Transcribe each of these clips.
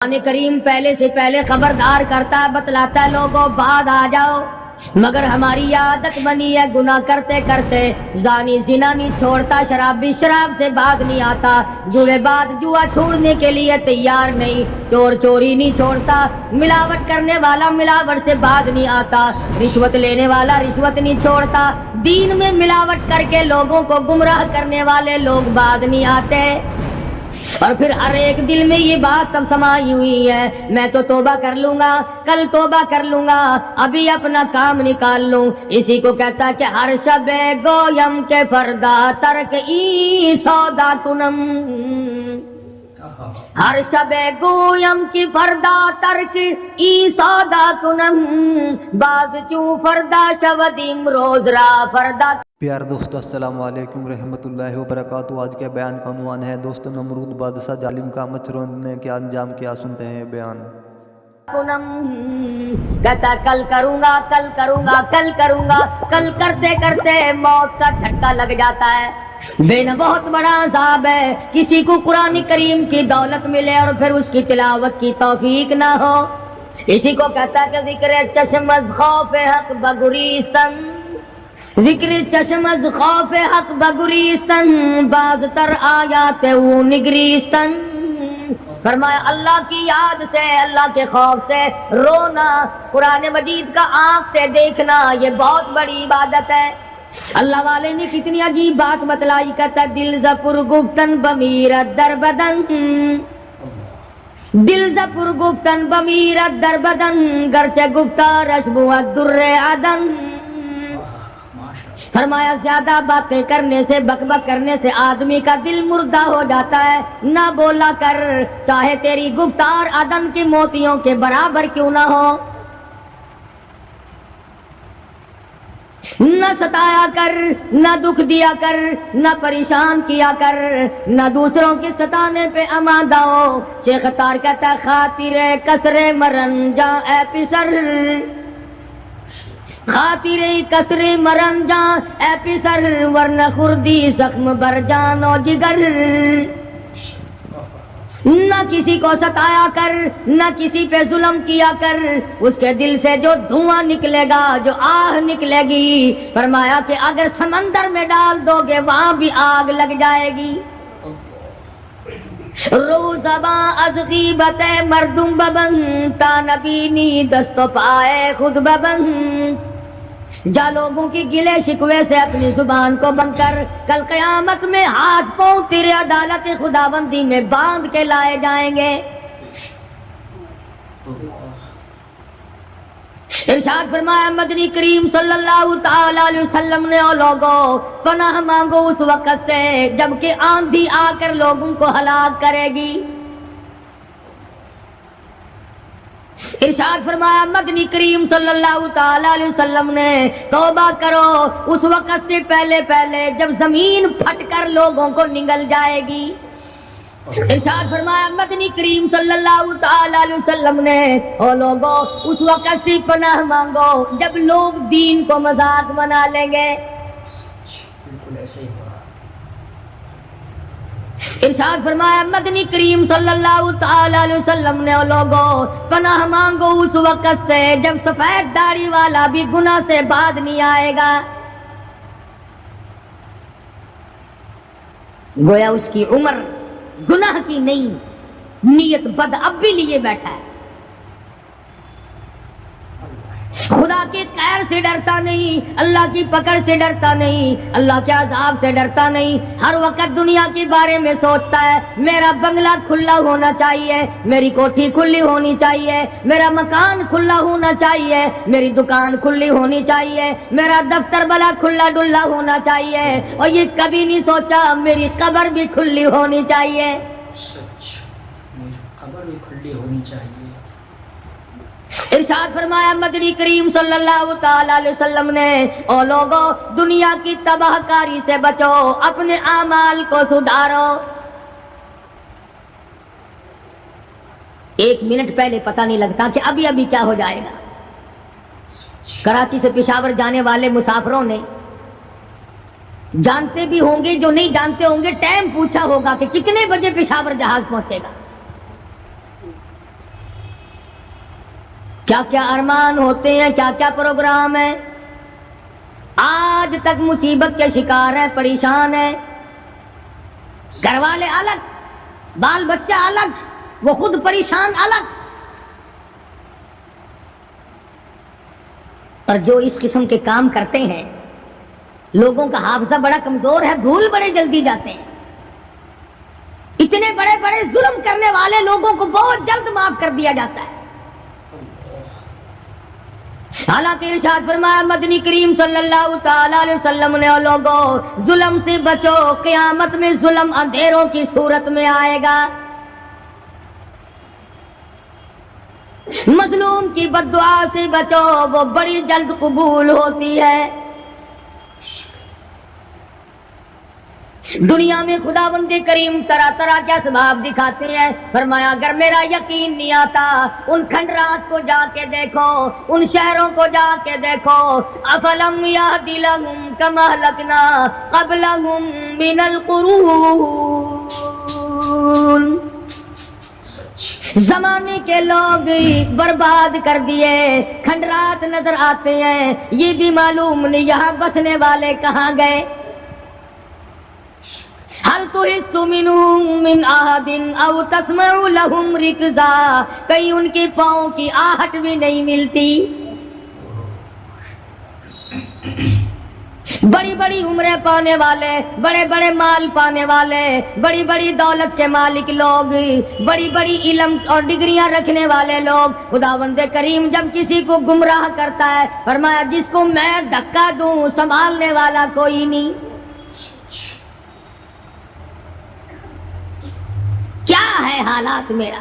قرآن کریم پہلے سے پہلے خبردار کرتا ہے، بتلاتا ہے لوگوں بعد آ جاؤ، مگر ہماری عادت بنی ہے گناہ کرتے کرتے زانی زنا نہیں چھوڑتا، شرابی شراب سے بعد نہیں آتا، جوئے بعد جوا چھوڑنے کے لیے تیار نہیں، چور چوری نہیں چھوڑتا، ملاوٹ کرنے والا ملاوٹ سے بعد نہیں آتا، رشوت لینے والا رشوت نہیں چھوڑتا، دین میں ملاوٹ کر کے لوگوں کو گمراہ کرنے والے لوگ بعد نہیں آتے۔ اور پھر ہر ایک دل میں یہ بات تب سمائی ہوئی ہے، میں تو توبہ کر لوں گا، کل توبہ کر لوں گا، ابھی اپنا کام نکال لوں۔ اسی کو کہتا ہے کہ ہر شب گویم کے فردا ترک ای سودا کنم، ہر شب گویم کی فردا ترک ای سودا کنم، بعد چوں فردا شودیم روز را فردا۔ پیارے دوستو السلام علیکم رحمۃ اللہ وبرکاتہ۔ آج کے بیان کا عنوان ہے دوستو نمرود بادشاہ ظالم کا مچھروں نے کیا انجام کیا، سنتے ہیں بیان۔ کہتا کل کروں گا کل کروں گا کل کروں گا، کل کرتے کرتے موت کا جھٹکا لگ جاتا ہے۔ بینا بہت بڑا عذاب ہے، کسی کو قرآن کریم کی دولت ملے اور پھر اس کی تلاوت کی توفیق نہ ہو۔ اسی کو کہتا ہے کہ ذکر چشم از خوف حق بگریستن، ذکر چشم از خوف حق بگریستن، باز تر آیات او نگریستن۔ فرمایا اللہ کی یاد سے، اللہ کے خوف سے رونا، قرآن مجید کا آنکھ سے دیکھنا، یہ بہت بڑی عبادت ہے۔ اللہ والے نے کتنی عجیب بات بتلائی، کہتا دل زپر گفتن بمیرت در بدن، دل زپر گفتن بمیرت در بدن، گرچہ گفتارش بود در عدن۔ فرمایا زیادہ باتیں کرنے سے، بک بک کرنے سے آدمی کا دل مردہ ہو جاتا ہے، نہ بولا کر، چاہے تیری گفتار عدن کے موتیوں کے برابر کیوں نہ ہو۔ نہ ستایا کر، نہ دکھ دیا کر، نہ پریشان کیا کر، نہ دوسروں کے ستانے پہ آمادہ ہو۔ شیخ تار کہتا خاطر کسر مرن جا اے پسر، خاطر کسر مرن جا اے پسر، ورنہ خردی زخم بر جان و جگر۔ نہ کسی کو ستایا کر، نہ کسی پہ ظلم کیا کر، اس کے دل سے جو دھواں نکلے گا، جو آہ نکلے گی، فرمایا کہ اگر سمندر میں ڈال دو گے وہاں بھی آگ لگ جائے گی۔ روزباں از غیبت مردم ببن، تا نبینی دست و پائے خود ببن۔ جا لوگوں کی گلے شکوے سے اپنی زبان کو بند کر، کل قیامت میں ہاتھ پاؤں تیرے عدالت خداوندی میں باندھ کے لائے جائیں گے۔ ارشاد فرمایا مدنی کریم صلی اللہ تعالی علیہ وسلم نے، او لوگوں پناہ مانگو اس وقت سے جبکہ آندھی آ کر لوگوں کو ہلاک کرے گی۔ ارشاد فرمایا مدنی کریم صلی اللہ تعالی علیہ وسلم نے، توبہ کرو اس وقت سے پہلے پہلے جب زمین پھٹ کر لوگوں کو نگل جائے گی۔ ارشاد فرمایا مدنی کریم صلی اللہ تعالی علیہ وسلم نے، او لوگوں اس وقت سے پناہ مانگو جب لوگ دین کو مذاق بنا لیں گے۔ بالکل ایسے ہی ہوا۔ ارشاد فرمایا مدنی کریم صلی اللہ تعالی علیہ وسلم نے، او لوگوں پناہ مانگو اس وقت سے جب سفید داڑھی والا بھی گناہ سے بعد نہیں آئے گا۔ گویا اس کی عمر گناہ کی نہیں، نیت بد اب بھی لیے بیٹھا ہے، خدا کی قہر سے ڈرتا نہیں، اللہ کی پکڑ سے ڈرتا نہیں، اللہ کے عذاب سے ڈرتا نہیں، ہر وقت دنیا کے بارے میں سوچتا ہے میرا بنگلہ کھلا ہونا چاہیے، میری کوٹھی کھلی ہونی چاہیے، میرا مکان کھلا ہونا چاہیے، میری دکان کھلی ہونی چاہیے، میرا دفتر بلا کھلا ڈلا ہونا چاہیے، اور یہ کبھی نہیں سوچا میری قبر بھی کھلی ہونی چاہیے۔ سچ، میری قبر بھی کھلی ہونی چاہیے۔ ارشاد فرمایا مدنی کریم صلی اللہ تعالی علیہ وسلم نے، او لوگوں دنیا کی تباہ کاری سے بچو، اپنے اعمال کو سدھارو۔ ایک منٹ پہلے پتہ نہیں لگتا کہ ابھی ابھی کیا ہو جائے گا۔ کراچی سے پشاور جانے والے مسافروں نے جانتے بھی ہوں گے، جو نہیں جانتے ہوں گے ٹائم پوچھا ہوگا کہ کتنے بجے پشاور جہاز پہنچے گا۔ کیا کیا ارمان ہوتے ہیں، کیا کیا پروگرام ہے، آج تک مصیبت کے شکار ہیں، پریشان ہیں، گھر والے الگ، بال بچہ الگ، وہ خود پریشان الگ. اور جو اس قسم کے کام کرتے ہیں لوگوں کا حافظہ بڑا کمزور ہے، بھول بڑے جلدی جاتے ہیں. اتنے بڑے بڑے ظلم کرنے والے لوگوں کو بہت جلد معاف کر دیا جاتا ہے. حالانکہ ارشاد فرمایا مدنی کریم صلی اللہ تعالی علیہ وسلم نے، اور لوگوں ظلم سے بچو، قیامت میں ظلم اندھیروں کی صورت میں آئے گا. مظلوم کی بد دعا سے بچو، وہ بڑی جلد قبول ہوتی ہے. دنیا میں خداوند کریم طرح طرح کے اسباب دکھاتے ہیں. فرمایا اگر میرا یقین نہیں آتا ان کھنڈرات کو جا کے دیکھو، ان شہروں کو جا کے دیکھو. افلم یہد لہم کما اہلکنا قبلہم من القرون، زمانے کے لوگ برباد کر دیے، کھنڈرات نظر آتے ہیں، یہ بھی معلوم نہیں یہاں بسنے والے کہاں گئے. حل تحس منہم من احد او تسمع لہم رکزا، کہیں ان کے پاؤں کی آہٹ بھی نہیں ملتی. بڑی بڑی عمریں پانے والے، بڑے بڑے مال پانے والے، بڑی بڑی دولت کے مالک لوگ، بڑی بڑی علم اور ڈگریاں رکھنے والے لوگ، خداوند کریم جب کسی کو گمراہ کرتا ہے فرمایا جس کو میں دھکا دوں سنبھالنے والا کوئی نہیں. کیا ہے حالات میرا،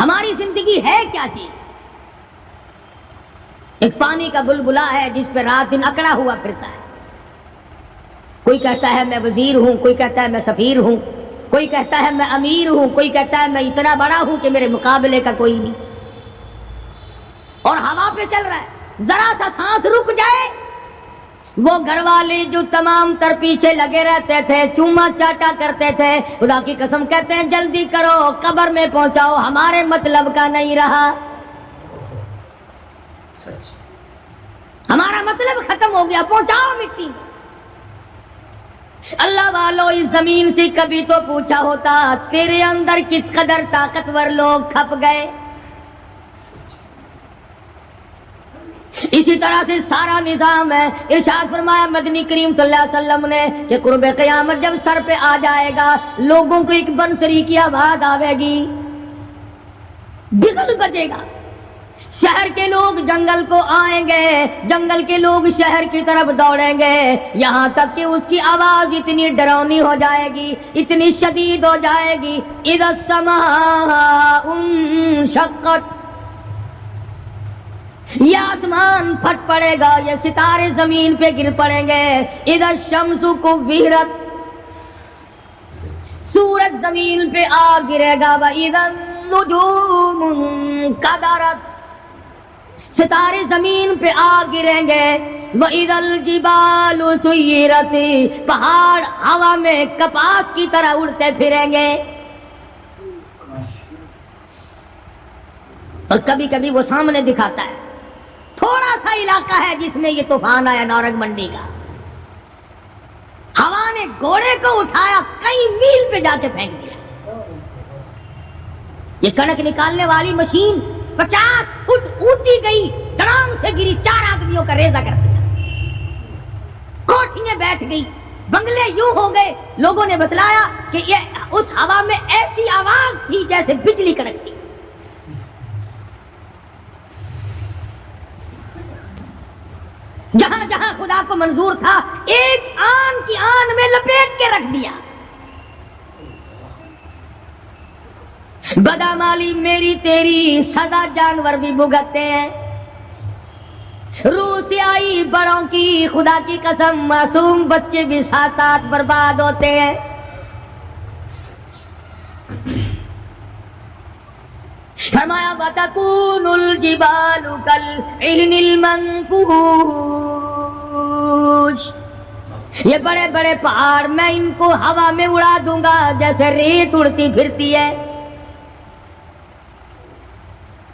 ہماری زندگی ہے کیا چیز؟ ایک پانی کا بلبلا ہے جس پہ رات دن اکڑا ہوا پھرتا ہے. کوئی کہتا ہے میں وزیر ہوں، کوئی کہتا ہے میں سفیر ہوں، کوئی کہتا ہے میں امیر ہوں، کوئی کہتا ہے میں اتنا بڑا ہوں کہ میرے مقابلے کا کوئی نہیں. اور ہوا پہ چل رہا ہے، ذرا سا سانس رک جائے، وہ گھر والے جو تمام تر پیچھے لگے رہتے تھے، چوما چاٹا کرتے تھے، خدا کی قسم کہتے ہیں جلدی کرو قبر میں پہنچاؤ، ہمارے مطلب کا نہیں رہا، ہمارا مطلب ختم ہو گیا، پہنچاؤ مٹی میں. اللہ والو اس زمین سے کبھی تو پوچھا ہوتا تیرے اندر کس قدر طاقتور لوگ کھپ گئے. اسی طرح سے سارا نظام ہے. ارشاد فرمایا مدنی کریم صلی اللہ علیہ وسلم نے کہ قرب قیامت جب سر پہ آ جائے گا لوگوں کو ایک بنسری کی آواز آوے گی، بغل بجے گا، شہر کے لوگ جنگل کو آئیں گے، جنگل کے لوگ شہر کی طرف دوڑیں گے، یہاں تک کہ اس کی آواز اتنی ڈراؤنی ہو جائے گی، اتنی شدید ہو جائے گی، اذا السماء انشقت، یہ آسمان پھٹ پڑے گا، یہ ستارے زمین پہ گر پڑیں گے. اذا الشمس کورت، سورج زمین پہ آ گرے گا. واذا النجوم انکدرت، ستارے زمین پہ آ گریں گے. واذا الجبال سیرت، پہاڑ ہوا میں کپاس کی طرح اڑتے پھریں گے. اور کبھی کبھی وہ سامنے دکھاتا ہے تھوڑا سا علاقہ ہے جس میں یہ طوفان آیا نورنگ منڈی کا، ہوا نے گھوڑے کو اٹھایا کئی میل پہ جا کے پھینک دیا. یہ کنک نکالنے والی مشین 50 فٹ اونچی گئی، دڑام سے گری، 4 آدمیوں کا ریزہ کر دیا. کوٹھیاں بیٹھ گئی، بنگلے یوں ہو گئے. لوگوں نے بتلایا کہ یہ اس ہوا میں ایسی آواز تھی جیسے بجلی کڑکتی. جہاں جہاں خدا کو منظور تھا ایک آن کی آن میں لپیٹ کے رکھ دیا. بدامالی میری تیری سزا جانور بھی بھگتتے ہیں. روح سے آئی بڑوں کی خدا کی قسم معصوم بچے بھی ساتھ ساتھ برباد ہوتے ہیں. فرمایا وَتَكُونُ الْجِبَالُ كَالْعِهْنِ الْمَنْفُوشِ، یہ بڑے بڑے پہاڑ میں ان کو ہوا میں اڑا دوں گا جیسے ریت اڑتی پھرتی ہے.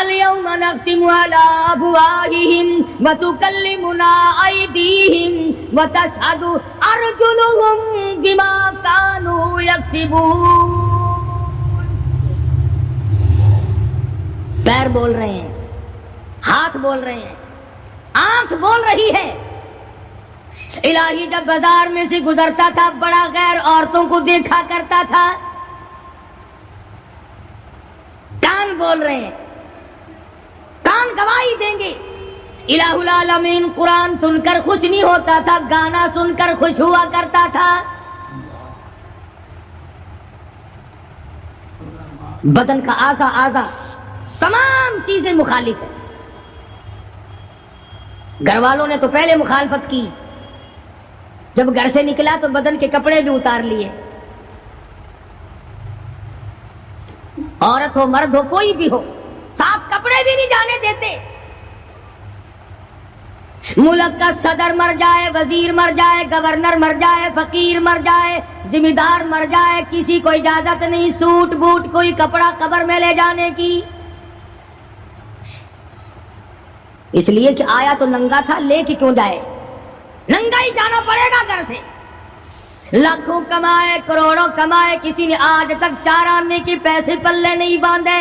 اليوم نختم على افواههم وتكلمنا ايديهم وتشهد ارجلهم بما كانوا يكسبون. پیر بول رہے ہیں، ہاتھ بول رہے ہیں، آنکھ بول رہی ہے. الہی جب بازار میں سے گزرتا تھا بڑا غیر عورتوں کو دیکھا کرتا تھا. کان بول رہے ہیں، کان گواہی دیں گے. الہ العالمین قرآن سن کر خوش نہیں ہوتا تھا، گانا سن کر خوش ہوا کرتا تھا. بدن کا اعضا تمام چیزیں مخالف ہیں. گھر والوں نے تو پہلے مخالفت کی، جب گھر سے نکلا تو بدن کے کپڑے بھی اتار لیے. عورت ہو مرد ہو کوئی بھی ہو، صاف کپڑے بھی نہیں جانے دیتے. ملک کا صدر مر جائے، وزیر مر جائے، گورنر مر جائے، فقیر مر جائے، ذمہ دار مر جائے، کسی کو اجازت نہیں سوٹ بوٹ کوئی کپڑا قبر میں لے جانے کی. اس لیے کہ آیا تو ننگا تھا، لے کے کیوں جائے؟ ننگا ہی جانا پڑے گا گھر سے. لاکھوں کمائے، کروڑوں کمائے، کسی نے آج تک 4 آنے کے پیسے پلے نہیں باندھے.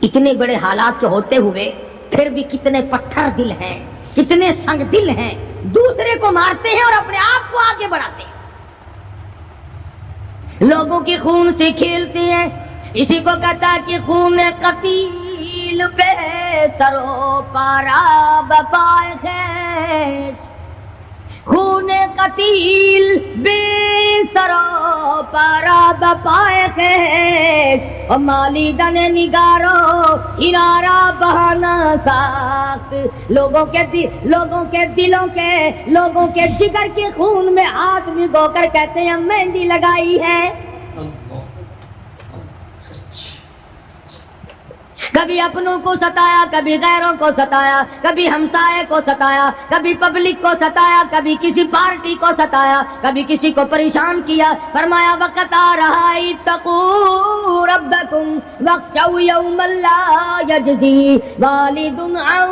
اتنے بڑے حالات کے ہوتے ہوئے پھر بھی کتنے پتھر دل ہیں، کتنے سنگ دل ہیں، دوسرے کو مارتے ہیں اور اپنے آپ کو آگے بڑھاتے ہیں. لوگوں کے خون سے کھیلتے ہیں. اسی کو کہتا ہے کہ خون قتیل بے سرو پارا بپائے خیش. خون قتیل بے سرو پارا بپائے خیش. اور مالی دن نگارو کنارا بہانا ساخت. لوگوں کے دلوں کے، لوگوں کے جگر کے خون میں ہاتھ بھگو کر کہتے ہیں مہندی لگائی ہے. کبھی اپنوں کو ستایا، کبھی غیروں کو ستایا، کبھی ہمسائے کو ستایا، کبھی پبلک کو ستایا، کبھی کسی پارٹی کو ستایا، کبھی کسی کو پریشان کیا. فرمایا وقت آ رہا ہے اتقوا ربکم واخشوا یوما لا یجزی والد عن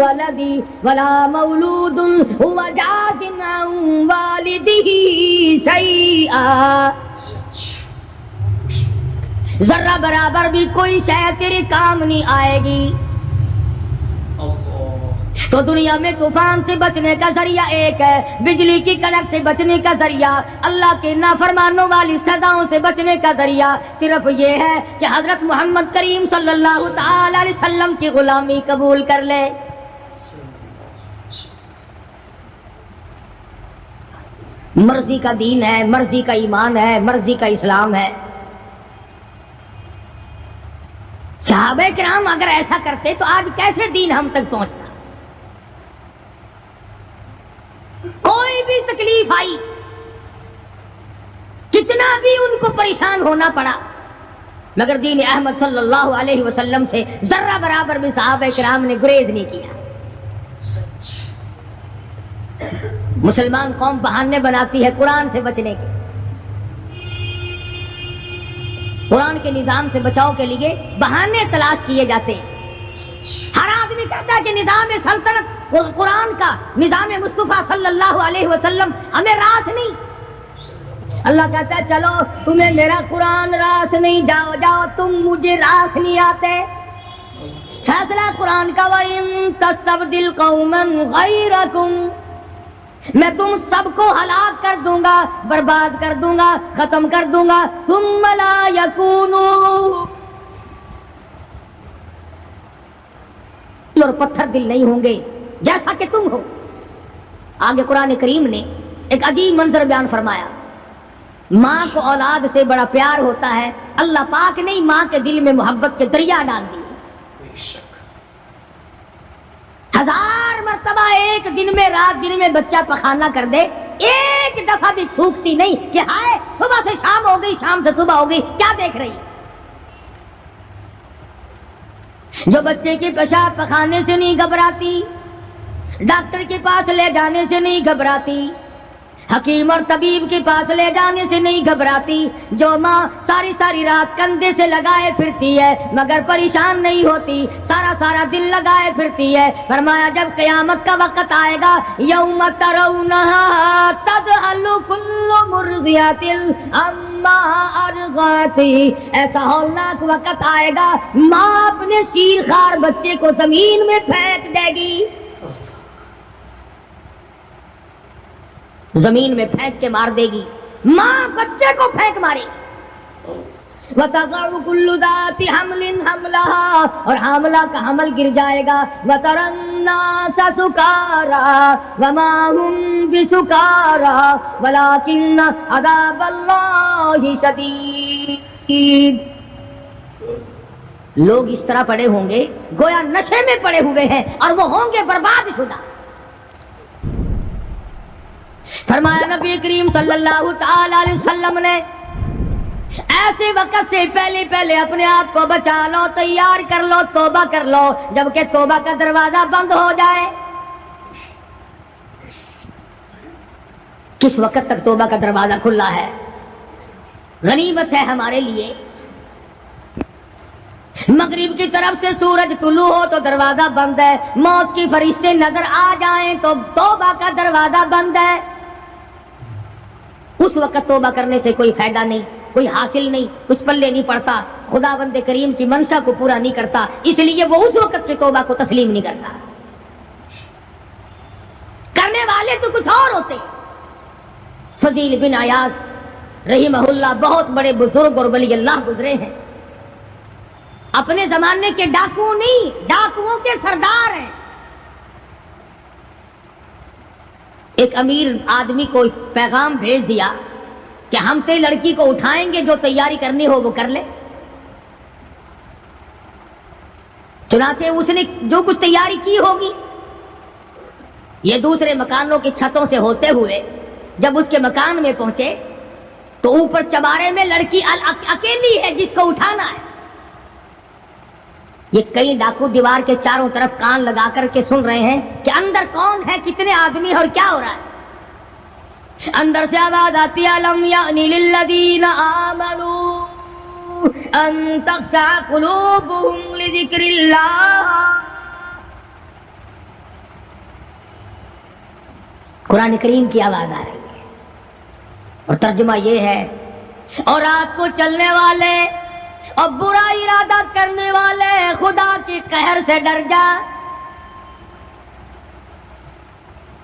ولدی ولا مولود هو جاز عن والدہ شیئا. ذرہ برابر بھی کوئی شے تیرے کام نہیں آئے گی. تو دنیا میں طوفان سے بچنے کا ذریعہ ایک ہے، بجلی کی کڑک سے بچنے کا ذریعہ، اللہ کے نافرمانوں والی سزاؤں سے بچنے کا ذریعہ صرف یہ ہے کہ حضرت محمد کریم صلی اللہ تعالی علیہ وسلم کی غلامی قبول کر لے. مرضی کا دین ہے، مرضی کا ایمان ہے، مرضی کا اسلام ہے. صحابہ کرام اگر ایسا کرتے تو آج کیسے دین ہم تک پہنچتا؟ کوئی بھی تکلیف آئی، کتنا بھی ان کو پریشان ہونا پڑا، مگر دین احمد صلی اللہ علیہ وسلم سے ذرہ برابر بھی صحابہ کرام نے گریز نہیں کیا. مسلمان قوم بہانے بناتی ہے قرآن سے بچنے کے. قرآن کے نظام سے بچاؤ کے لیے بہانے تلاش کیے جاتے ہیں. ہر آدمی کہتا ہے کہ نظام سلطنت قرآن کا، نظام مصطفیٰ صلی اللہ علیہ وسلم ہمیں راس نہیں. اللہ کہتا ہے چلو تمہیں میرا قرآن راس نہیں، جاؤ جاؤ تم مجھے راس نہیں آتے. فیصلہ قرآن کا وَإِن تَسْتَبْدِلْ قَوْمًا غَيْرَكُمْ، میں تم سب کو ہلاک کر دوں گا، برباد کر دوں گا، ختم کر دوں گا. ثم لا یکونوا، اور پتھر دل نہیں ہوں گے جیسا کہ تم ہو. آگے قرآن کریم نے ایک عجیب منظر بیان فرمایا. ماں کو اولاد سے بڑا پیار ہوتا ہے، اللہ پاک نے ماں کے دل میں محبت کے دریا ڈال دی. 1000 مرتبہ ایک دن میں، رات دن میں بچہ پخانہ کر دے، ایک دفعہ بھی تھوکتی نہیں کہ ہائے صبح سے شام ہو گئی، شام سے صبح ہو گئی، کیا دیکھ رہی. جو بچے کے پیشاب پخانے سے نہیں گھبراتی، ڈاکٹر کے پاس لے جانے سے نہیں گھبراتی، حکیم اور طبیب کے پاس لے جانے سے نہیں گھبراتی، جو ماں ساری ساری رات کندھے سے لگائے پھرتی ہے مگر پریشان نہیں ہوتی، سارا سارا دل لگائے پھرتی ہے، فرمایا جب قیامت کا وقت آئے گا، یوم ترونہا تذہل کل مرضعۃ عما ارضعت، ایسا ہولناک وقت آئے گا ماں اپنے شیر خوار بچے کو زمین میں پھینک دے گی، زمین میں پھینک کے مار دے گی، ماں بچے کو پھینک مارے گی، وَتَضَعُ كُلُّ ذَاتِ حَمْلٍ حَمْلَهَا، اور حاملہ کا حمل گر جائے گا، وَتَرَى النَّاسَ سُكَارَىٰ وَمَا هُمْ بِسُكَارَىٰ وَلَٰكِنَّ عَذَابَ اللَّهِ شَدِيدٌ، لوگ اس طرح پڑے ہوں گے گویا نشے میں پڑے ہوئے ہیں اور وہ ہوں گے برباد شدہ۔ فرمایا نبی کریم صلی اللہ تعالی علیہ وسلم نے ایسے وقت سے پہلے پہلے اپنے آپ کو بچا لو، تیار کر لو، توبہ کر لو، جبکہ توبہ کا دروازہ بند ہو جائے۔ کس وقت تک توبہ کا دروازہ کھلا ہے؟ غنیمت ہے ہمارے لیے، مغرب کی طرف سے سورج طلوع ہو تو دروازہ بند ہے، موت کے فرشتے نظر آ جائیں تو توبہ کا دروازہ بند ہے، اس وقت توبہ کرنے سے کوئی فائدہ نہیں، کوئی حاصل نہیں، کچھ پلے نہیں پڑتا، خداوند کریم کی منشا کو پورا نہیں کرتا، اس لیے وہ اس وقت کی توبہ کو تسلیم نہیں کرتا، کرنے والے تو کچھ اور ہوتے ہیں۔ فضیل بن عیاض رحمہ اللہ بہت بڑے بزرگ اور ولی اللہ گزرے ہیں، اپنے زمانے کے ڈاکو نہیں، ڈاکوؤں کے سردار ہیں۔ ایک امیر آدمی کو پیغام بھیج دیا کہ ہم تیری لڑکی کو اٹھائیں گے، جو تیاری کرنی ہو وہ کر لے۔ چنانچہ اس نے جو کچھ تیاری کی ہوگی، یہ دوسرے مکانوں کی چھتوں سے ہوتے ہوئے جب اس کے مکان میں پہنچے تو اوپر چبارے میں لڑکی اکیلی ہے جس کو اٹھانا ہے۔ یہ کئی ڈاکو دیوار کے چاروں طرف کان لگا کر کے سن رہے ہیں کہ اندر کون ہے، کتنے آدمی اور کیا ہو رہا ہے۔ اندر سے آواز آتی ہے لم یأن للذین آمنوا ان تخشع قلوبهم لذکر اللہ۔ قرآن کریم کی آواز آ رہی ہے اور ترجمہ یہ ہے، اور رات کو چلنے والے اور برا ارادہ کرنے والے خدا کے قہر سے ڈر جا۔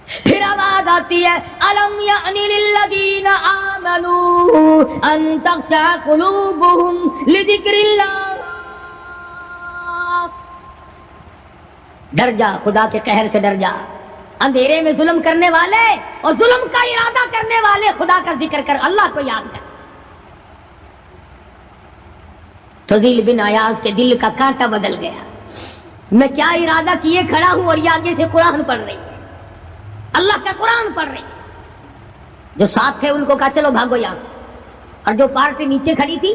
پھر آواز آتی ہے الم یأن للذین آمنوا ان تخشع قلوبهم لذکر اللہ۔ ڈر جا، خدا کے قہر سے ڈر جا۔ اندھیرے میں ظلم کرنے والے اور ظلم کا ارادہ کرنے والے خدا کا ذکر کر، اللہ کو یاد کر۔ فضیل بن عیاض کے دل کا کانٹا بدل گیا، میں کیا ارادہ کیے کھڑا ہوں اور یہ آگے سے قرآن پڑھ رہی ہے، اللہ کا قرآن پڑھ رہی ہے۔ جو ساتھ تھے ان کو کہا چلو بھاگو یہاں سے، اور جو پارٹی نیچے کھڑی تھی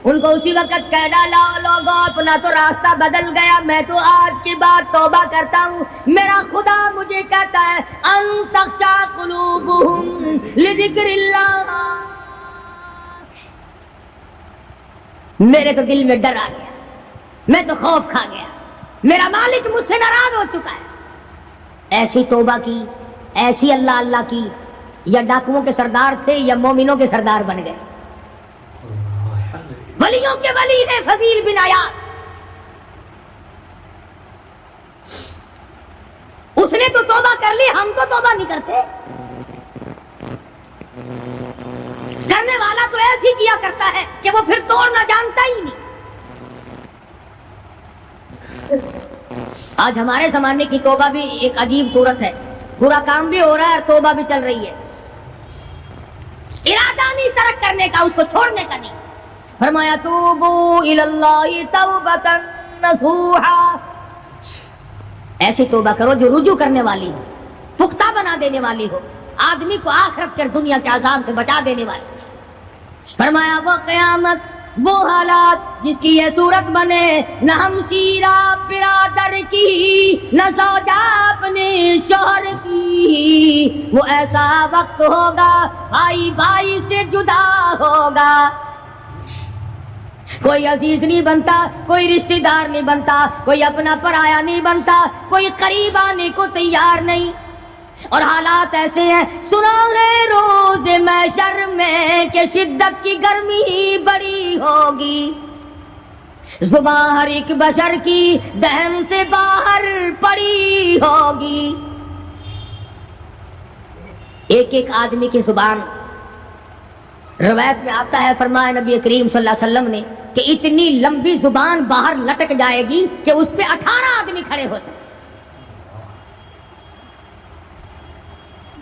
ان کو اسی وقت کہہ ڈالا لوگوں اپنا تو راستہ بدل گیا، میں تو آج کی بات توبہ کرتا ہوں، میرا خدا مجھے کہتا ہے ان تخشع قلوبهم لذکر اللہ۔ میرے تو دل میں ڈر آ گیا، میں تو خوف کھا گیا، میرا مالک مجھ سے ناراض ہو چکا ہے۔ ایسی توبہ کی، ایسی اللہ اللہ کی، یا ڈاکوؤں کے سردار تھے یا مومنوں کے سردار بن گئے، ولیوں کے ولی ہیں فضیل بن عیاض۔ اس نے تو توبہ کر لی، ہم تو توبہ نہیں کرتے۔ کرنے والا تو ایسی کیا کرتا ہے کہ وہ پھر توڑنا جانتا ہی نہیں۔ آج ہمارے زمانے کی توبہ بھی ایک عجیب صورت ہے، برا کام بھی ہو رہا ہے اور توبہ بھی چل رہی ہے، ارادہ نہیں ترک کرنے کا، اس کو چھوڑنے کا نہیں۔ فرمایا توبوا الی اللہ توبۃ نصوحا، ایسی توبہ کرو جو رجوع کرنے والی ہو، پختہ بنا دینے والی ہو، آدمی کو آخرت کے دنیا کے عذاب سے بچا دینے والی۔ فرمایا وہ قیامت، وہ حالات جس کی یہ صورت بنے، نہ ہم سیرا برادر کی، نہ زوجہ اپنی جانے شوہر کی، وہ ایسا وقت ہوگا بھائی بھائی سے جدا ہوگا، کوئی عزیز نہیں بنتا، کوئی رشتہ دار نہیں بنتا، کوئی اپنا پرایا نہیں بنتا، کوئی قریب آنے کو تیار نہیں، اور حالات ایسے ہیں سنا ہے روز محشر میں کہ شدت کی گرمی بڑی ہوگی، زبان ہر ایک بشر کی دہن سے باہر پڑی ہوگی، ایک ایک آدمی کی زبان، روایت میں آتا ہے فرمایا نبی کریم صلی اللہ علیہ وسلم نے کہ اتنی لمبی زبان باہر لٹک جائے گی کہ اس پہ 18 آدمی کھڑے ہو سکتے،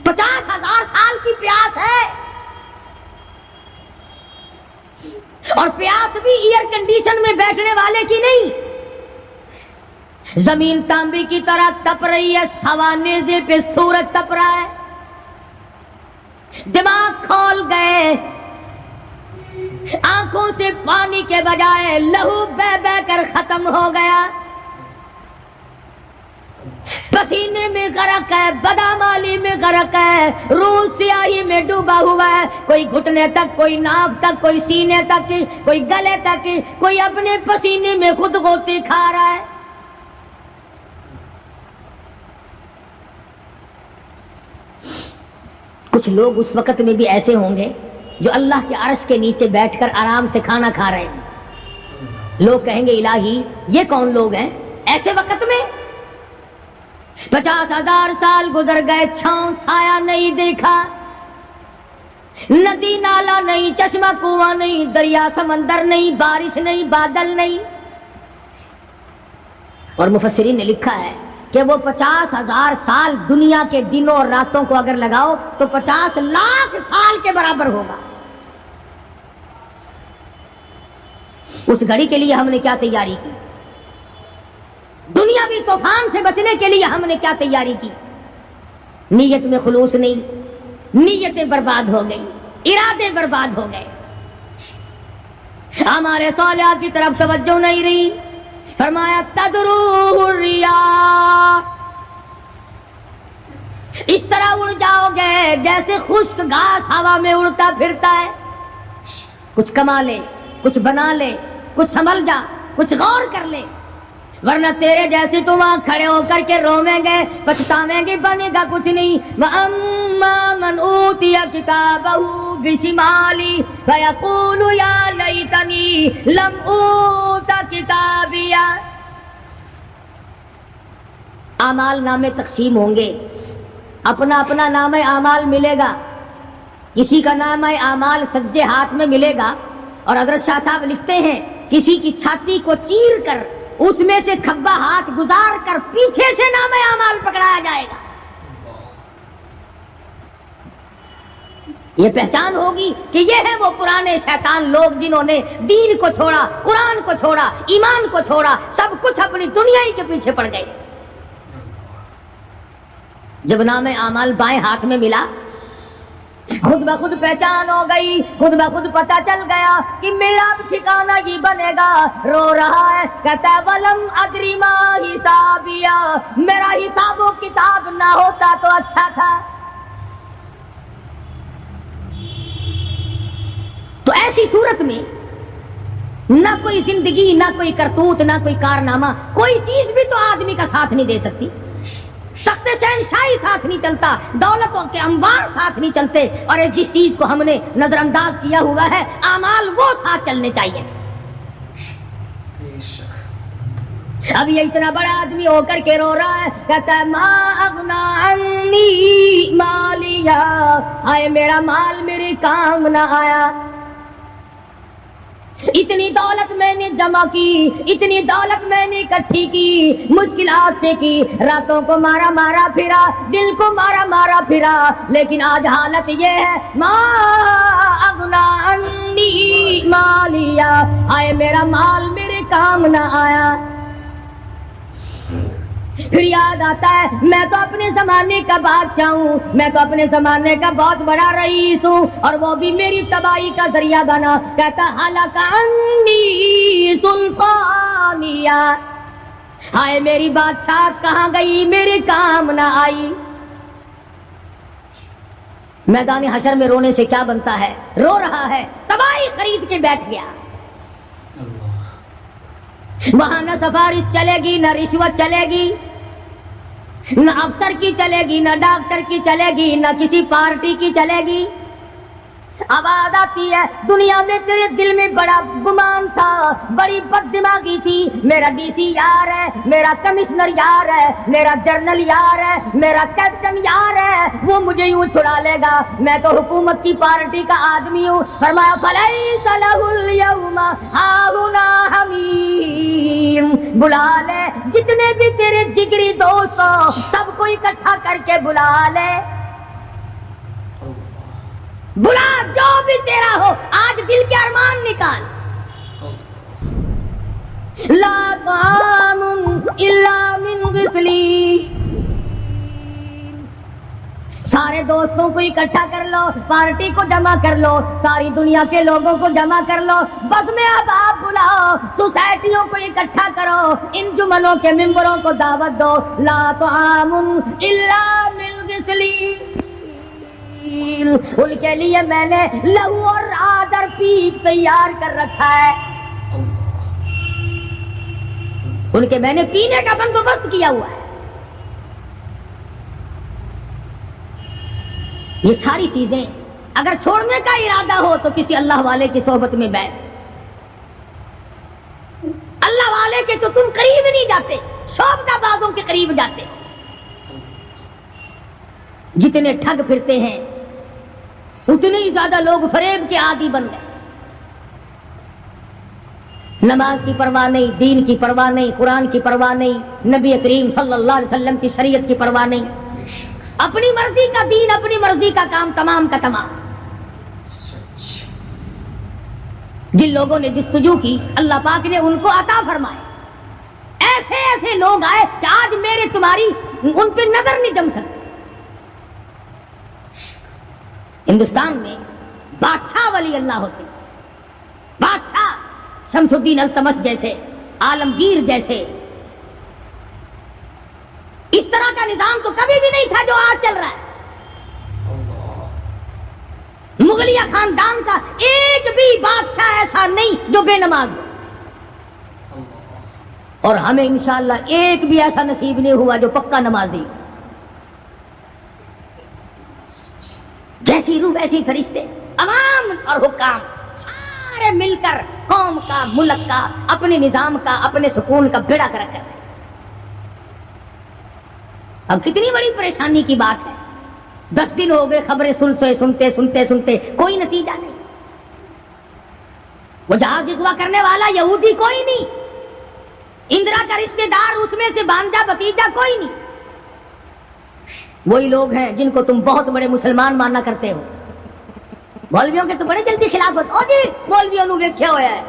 50,000 سال کی پیاس ہے، اور پیاس بھی ایئر کنڈیشن میں بیٹھنے والے کی نہیں، زمین تانبے کی طرح تپ رہی ہے، سوانیزے پہ سورج تپ رہا ہے، دماغ کھول گئے، آنکھوں سے پانی کے بجائے لہو بہ بہ کر ختم ہو گیا، پسینے میں غرق ہے، بدامالی میں غرق ہے، روح سیاہی میں ڈوبا ہوا ہے، کوئی گھٹنے تک، کوئی ناف تک، کوئی سینے تک، کوئی گلے تک، کوئی اپنے پسینے میں خود غوطے کھا رہا ہے۔ کچھ لوگ اس وقت میں بھی ایسے ہوں گے جو اللہ کے عرش کے نیچے بیٹھ کر آرام سے کھانا کھا رہے ہیں، لوگ کہیں گے الہی یہ کون لوگ ہیں ایسے وقت میں؟ 50,000 سال گزر گئے، چھاؤں سایہ نہیں دیکھا، ندی نالا نہیں، چشمہ کنواں نہیں، دریا سمندر نہیں، بارش نہیں، بادل نہیں، اور مفسرین نے لکھا ہے کہ وہ 50,000 سال دنیا کے دنوں اور راتوں کو اگر لگاؤ تو 50 لاکھ سال کے برابر ہوگا۔ اس گھڑی کے لیے ہم نے کیا تیاری کی؟ دنیاوی طوفان سے بچنے کے لیے ہم نے کیا تیاری کی؟ نیت میں خلوص نہیں، نیتیں برباد ہو گئی، ارادے برباد ہو گئے، ہمارے صالحات کی طرف توجہ نہیں رہی، فرمایا تدروہ الریاح، اس طرح اڑ جاؤ گے جیسے خشک گھاس ہوا میں اڑتا پھرتا ہے، کچھ کما لے، کچھ بنا لے، کچھ سنبھل جا، کچھ غور کر لے، ورنہ تیرے جیسے تو وہاں کھڑے ہو کر کے رویں گے، پچھتاویں گے، بنے گا کچھ نہیں۔ وَأَمَّا مَنْ أُوتِيَ كِتَابَهُ بِشِمَالِهِ فَيَقُولُ يَا لَيْتَنِي لَمْ أُوتَ كِتَابِيَهْ، اعمال نامے تقسیم ہوں گے، اپنا اپنا نام اعمال ملے گا، کسی کا نام اعمال سجے ہاتھ میں ملے گا، اور حضرت شاہ صاحب لکھتے ہیں کسی کی چھاتی کو چیر کر اس میں سے کھبا ہاتھ گزار کر پیچھے سے نام اعمال پکڑایا جائے گا۔ یہ پہچان ہوگی کہ یہ ہے وہ پرانے شیطان لوگ جنہوں نے دین کو چھوڑا، قرآن کو چھوڑا، ایمان کو چھوڑا، سب کچھ اپنی دنیا ہی کے پیچھے پڑ گئے۔ جب نام اعمال بائیں ہاتھ میں ملا، خود بخود پہچان ہو گئی، خود بخود پتہ چل گیا کہ میرا ٹھکانہ یہ بنے گا۔ رو رہا ہے، کہتا ہے وَلَمْ أَدْرِ مَا حِسَابِيَهْ، میرا حساب و کتاب نہ ہوتا تو اچھا تھا۔ تو ایسی صورت میں نہ کوئی زندگی، نہ کوئی کرتوت، نہ کوئی کارنامہ، کوئی چیز بھی تو آدمی کا ساتھ نہیں دے سکتی، تخت شہنشاہی ساتھ نہیں چلتا، دولتوں کے انبار ساتھ نہیں چلتے، اور جس چیز کو ہم نے نظر انداز کیا ہوا ہے اعمال وہ ساتھ چلنے چاہیے۔ اب یہ اتنا بڑا آدمی ہو کر کے رو رہا ہے، کہتا ہے ما اغنا عنی مالیا، ہائے میرا مال میرے کام نہ آیا، اتنی دولت میں نے جمع کی، اتنی دولت میں نے اکٹھی کی، مشکلات سے کی، راتوں کو مارا مارا پھرا، دل کو مارا مارا پھرا، لیکن آج حالت یہ ہے ما اغنا عنی مالیا، ہائے میرا مال میرے کام نہ آیا۔ پھر یاد آتا ہے میں تو اپنے زمانے کا بادشاہ ہوں، میں تو اپنے زمانے کا بہت بڑا رئیس ہوں، اور وہ بھی میری تباہی کا ذریعہ بنا۔ کہتا ہلاک عنی سلطانیہ، ہائے میری بادشاہ کہاں گئی، میرے کام نہ آئی. میدان حشر میں رونے سے کیا بنتا ہے؟ رو رہا ہے، تباہی خرید کے بیٹھ گیا. وہاں نہ سفارش چلے گی، نہ رشوت چلے گی، نہ افسر کی چلے گی، نہ ڈاکٹر کی چلے گی، نہ کسی پارٹی کی چلے گی. آواز آتی ہے دنیا میں تیرے دل میں بڑا گمان تھا، بڑی بد دماغی تھی، میرا ڈی سی یار ہے، میرا کمشنر یار ہے، میرا جنرل یار ہے، میرا کیپٹن یار ہے، وہ مجھے یوں چھڑا لے گا، میں تو حکومت کی پارٹی کا آدمی ہوں. فرمایا فلیس لہ اليوم ہاہنا حمیم، بلا لے جتنے بھی تیرے جگری دوست ہو سب کو اکٹھا کر کے بلا لے، بلا جو بھی تیرا ہو، آج دل کے ارمان نکال. لا طعام الا من غسلین، سارے دوستوں کو اکٹھا کر لو، پارٹی کو جمع کر لو، ساری دنیا کے لوگوں کو جمع کر لو، بس میں اب آپ بلاؤ، سوسائٹیوں کو اکٹھا کرو، انجمنوں کے ممبروں کو دعوت دو. لا طعام الا من غسلین، ان کے لیے میں نے لہو اور آدر پیپ تیار کر رکھا ہے، ان کے میں نے پینے کا بندوبست کیا ہوا ہے. یہ ساری چیزیں اگر چھوڑنے کا ارادہ ہو تو کسی اللہ والے کی صحبت میں بیٹھ. اللہ والے کے تو تم قریب نہیں جاتے، شوبدہ بازوں کے قریب جاتے. جتنے ٹھگ پھرتے ہیں اتنے ہی زیادہ لوگ فریب کے عادی بن گئے. نماز کی پرواہ نہیں، دین کی پرواہ نہیں، قرآن کی پرواہ نہیں، نبی کریم صلی اللہ علیہ وسلم کی شریعت کی پرواہ نہیں، اپنی مرضی کا دین، اپنی مرضی کا کام، تمام کا تمام. جن لوگوں نے جستجو کی اللہ پاک نے ان کو عطا فرمائے. ایسے ایسے لوگ آئے کہ آج میرے تمہاری ان پہ نظر نہیں جم سکتی. ہندوستان میں بادشاہ ولی اللہ ہوتے، بادشاہ شمس الدین التمش جیسے، عالمگیر جیسے. اس طرح کا نظام تو کبھی بھی نہیں تھا جو آج چل رہا ہے. مغلیہ خاندان کا ایک بھی بادشاہ ایسا نہیں جو بے نماز ہو، اور ہمیں انشاءاللہ ایک بھی ایسا نصیب نہیں ہوا جو پکا نمازی. جیسی روح ویسی فرشتے، عوام اور حکام سارے مل کر قوم کا، ملک کا، اپنے نظام کا، اپنے سکون کا بیڑا کر رہے ہیں. اب کتنی بڑی پریشانی کی بات ہے، 10 دن ہو گئے خبریں سنتے کوئی نتیجہ نہیں. وہ جہاز اغوا کرنے والا یہودی کوئی نہیں، اندرا کا رشتہ دار اس میں سے بانجا بتیجا کوئی نہیں. وہی لوگ ہیں جن کو تم بہت بڑے مسلمان ماننا کرتے ہو. مولویوں کے تو بڑے جلدی خلاف ہوتے، او جی مولویوں نے دیکھا ہوا ہے،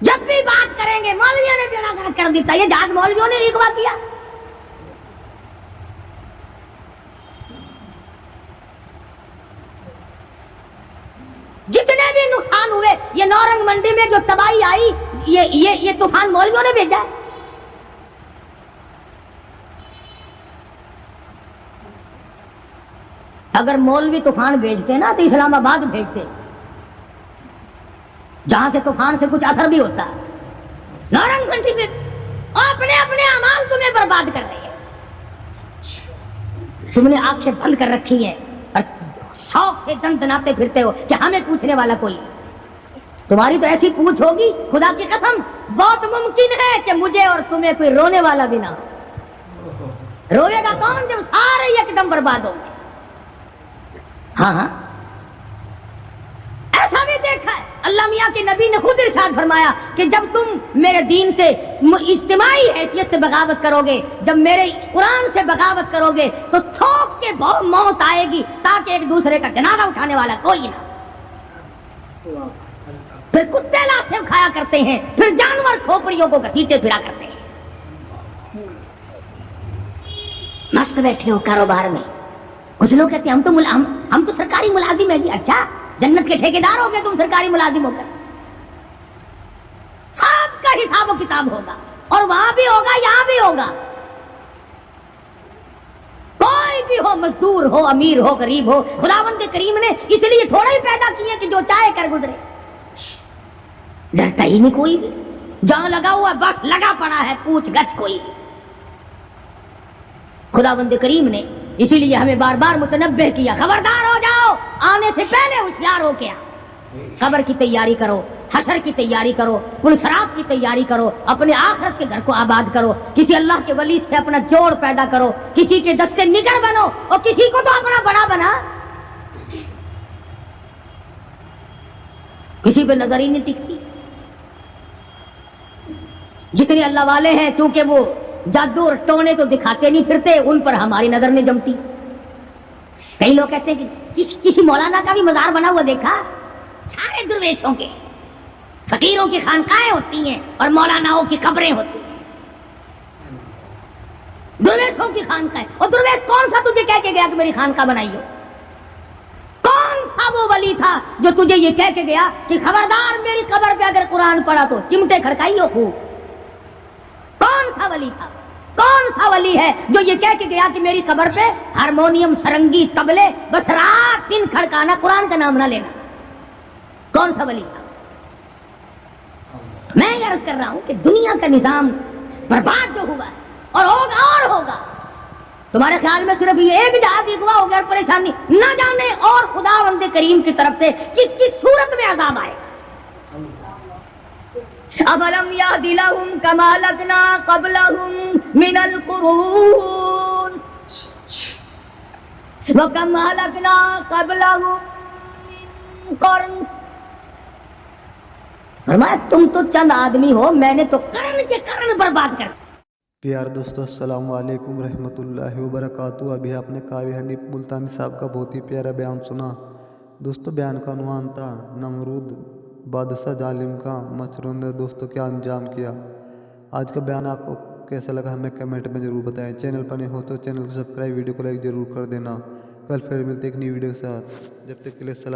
جب بھی بات کریں گے مولویوں نے بیڑا گرک کر دیتا. یہ جہاز مولویوں نے اغوا کیا. جتنے بھی نقصان ہوئے، یہ نورنگ منڈی میں جو تباہی آئی، یہ طوفان مولویوں نے بھیجا ہے. اگر مولوی طوفان بھیجتے نا تو اسلام آباد بھیجتے، جہاں سے طوفان سے کچھ اثر بھی ہوتا. نورنگ منڈی میں اپنے اعمال تمہیں برباد کر رہی ہے. تم نے آنکھیں بند کر رکھی ہیں اور شوق سے دندناتے پھرتے ہو کہ ہمیں پوچھنے والا کوئی. تمہاری تو ایسی پوچھ ہوگی خدا کی قسم بہت ممکن ہے کہ مجھے اور تمہیں کوئی رونے والا بھی نہ ہو. روئے گا کون جب سارے ایک دم برباد ہو گئے. ہاں ایسا بھی دیکھا ہے. اللہ میاں کے نبی نے خود ارشاد فرمایا کہ جب تم میرے دین سے اجتماعی حیثیت سے بغاوت کرو گے، جب میرے قرآن سے بغاوت کرو گے تو تھوک کے موت آئے گی تاکہ ایک دوسرے کا جنازہ اٹھانے والا کوئی نہ. پھر کتے لاشیں کھایا کرتے ہیں، پھر جانور کھوپڑیوں کو گھسیٹے پھرا کرتے ہیں. مست بیٹھے ہو کاروبار میں. کچھ لوگ کہتے ہیں ہم تو سرکاری ملازم ہیں. اچھا جنت کے ٹھیکیدار ہو گئے تم سرکاری ملازم ہو کر. سب کا حساب وہ کتاب ہوگا، اور وہاں بھی ہوگا یہاں بھی ہوگا. کوئی بھی ہو، مزدور ہو، امیر ہو، غریب ہو، خداوند کریم نے اس لیے تھوڑا ہی پیدا کیے کہ جو چاہے کر گزرے. ڈرتا ہی نہیں کوئی بھی، جہاں لگا ہوا بس لگا پڑا ہے، پوچھ گچھ کوئی بھی. خداوند کریم نے اسی لیے ہمیں بار بار متنبہ کیا، خبردار ہو جاؤ، آنے سے پہلے ہوشیار ہو کے آؤ. قبر کی تیاری کرو، حشر کی تیاری کرو، پل صراط کی تیاری کرو، اپنے آخرت کے گھر کو آباد کرو. کسی اللہ کے ولی سے اپنا جوڑ پیدا کرو، کسی کے دستے نگر بنو، اور کسی کو تو اپنا بڑا بنا. کسی پہ نظر ہی نہیں ٹکتی. جتنے اللہ والے ہیں چونکہ وہ جادو اور ٹونے تو دکھاتے نہیں پھرتے، ان پر ہماری نظر نہیں جمتی. کئی لوگ کہتے ہیں کہ کسی مولانا کا بھی مزار بنا ہوا دیکھا؟ سارے درویشوں کے، فقیروں کی خانقاہیں ہوتی ہیں اور مولاناؤں کی قبریں ہوتی ہیں. درویشوں کی خانقاہیں. اور درویش کون سا تجھے کہہ کے گیا کہ میری خانقاہ بنائی ہو؟ کون سا وہ ولی تھا جو تجھے یہ کہہ کے گیا کہ خبردار میری قبر پہ اگر قرآن پڑھا تو چمٹے کھڑکائی ہو خوب؟ کون سا ولی تھا؟ کون سا ولی ہے جو یہ کہہ کے گیا کہ میری قبر پہ ہارمونیم، سرنگی، طبلے، بس رات دن کھڑکانا، قرآن کا نام نہ لینا؟ کون سا ولی تھا؟ میں یہ عرض کر رہا ہوں کہ دنیا کا نظام برباد جو ہوا ہے اور ہوگا اور ہوگا، تمہارے خیال میں صرف یہ ایک جہاد اغوا ہو گیا اور پریشانی نہ جانے اور خداوند کریم کی طرف سے کس کی صورت میں عذاب آئے. أَفَلَمْ يَهْدِ لَهُمْ كَمَا أَهْلَكْنَا قَبْلَهُمْ مِنَ الْقُرُونِ وَكَمْ أَهْلَكْنَا قَبْلَهُمْ مِنْ قَرْنٍ. فرمایا تم تو چند آدمی ہو، میں نے تو قرن کے قرن برباد کر. پیار دوستو السلام علیکم رحمۃ اللہ وبرکاتہ. ابھی آپ نے قاری حنیف ملتانی صاحب کا بہت ہی پیارا بیان سنا. دوستو بیان کا عنوان تھا نمرود بادشاہ ظالم کا مچھروں نے دوستو کیا انجام کیا. آج کا بیان آپ کو کیسا لگا ہمیں کمنٹ میں ضرور بتائیں. چینل پر نہیں ہو تو چینل کو سبسکرائب، ویڈیو کو لائک ضرور کر دینا. کل پھر ملتے ایک نئی ویڈیو کے ساتھ. جب تک کے لیے